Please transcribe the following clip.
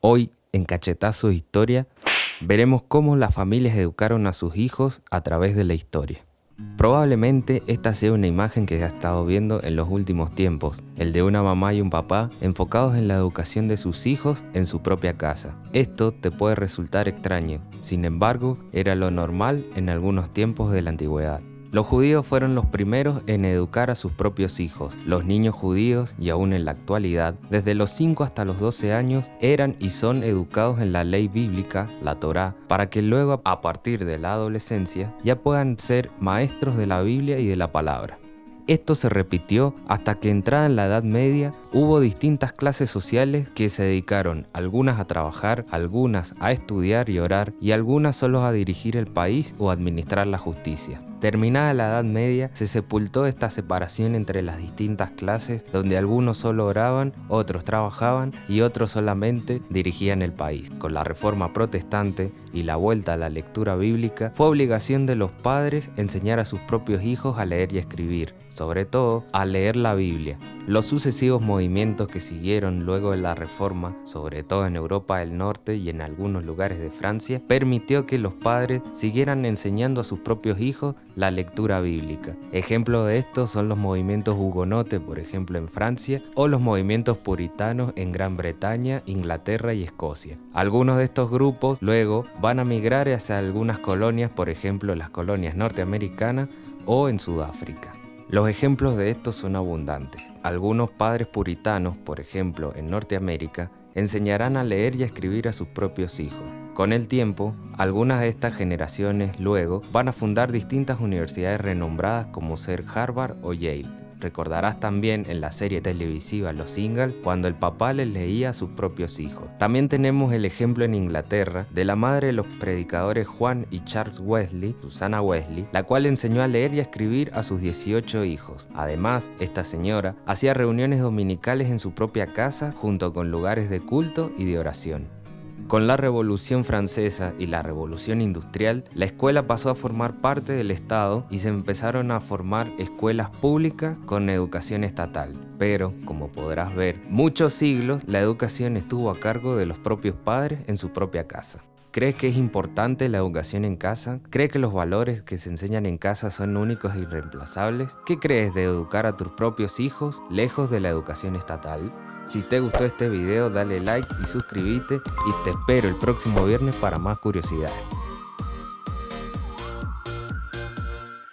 Hoy, en Cachetazo de Historia, veremos cómo las familias educaron a sus hijos a través de la historia. Probablemente esta sea una imagen que has estado viendo en los últimos tiempos, el de una mamá y un papá enfocados en la educación de sus hijos en su propia casa. Esto te puede resultar extraño, sin embargo, era lo normal en algunos tiempos de la antigüedad. Los judíos fueron los primeros en educar a sus propios hijos. Los niños judíos, y aún en la actualidad, desde los 5 hasta los 12 años, eran y son educados en la ley bíblica, la Torá, para que luego, a partir de la adolescencia, ya puedan ser maestros de la Biblia y de la palabra. Esto se repitió hasta que entrada en la Edad Media hubo distintas clases sociales que se dedicaron, algunas a trabajar, algunas a estudiar y orar y algunas solo a dirigir el país o administrar la justicia. Terminada la Edad Media, se sepultó esta separación entre las distintas clases, donde algunos solo oraban, otros trabajaban y otros solamente dirigían el país. Con la Reforma Protestante y la vuelta a la lectura bíblica, fue obligación de los padres enseñar a sus propios hijos a leer y escribir, sobre todo a leer la Biblia. Los sucesivos movimientos que siguieron luego de la Reforma, sobre todo en Europa del Norte y en algunos lugares de Francia, permitió que los padres siguieran enseñando a sus propios hijos la lectura bíblica. Ejemplos de esto son los movimientos hugonotes, por ejemplo en Francia, o los movimientos puritanos en Gran Bretaña, Inglaterra y Escocia. Algunos de estos grupos luego van a migrar hacia algunas colonias, por ejemplo las colonias norteamericanas o en Sudáfrica. Los ejemplos de estos son abundantes. Algunos padres puritanos, por ejemplo en Norteamérica, enseñarán a leer y a escribir a sus propios hijos. Con el tiempo, algunas de estas generaciones luego van a fundar distintas universidades renombradas como ser Harvard o Yale. Recordarás también en la serie televisiva Los Ingalls cuando el papá les leía a sus propios hijos. También tenemos el ejemplo en Inglaterra de la madre de los predicadores Juan y Charles Wesley, Susana Wesley, la cual enseñó a leer y a escribir a sus 18 hijos. Además, esta señora hacía reuniones dominicales en su propia casa junto con lugares de culto y de oración. Con la Revolución Francesa y la Revolución Industrial, la escuela pasó a formar parte del Estado y se empezaron a formar escuelas públicas con educación estatal. Pero, como podrás ver, muchos siglos la educación estuvo a cargo de los propios padres en su propia casa. ¿Crees que es importante la educación en casa? ¿Crees que los valores que se enseñan en casa son únicos e irreemplazables? ¿Qué crees de educar a tus propios hijos lejos de la educación estatal? Si te gustó este video, dale like y suscríbete y te espero el próximo viernes para más curiosidades.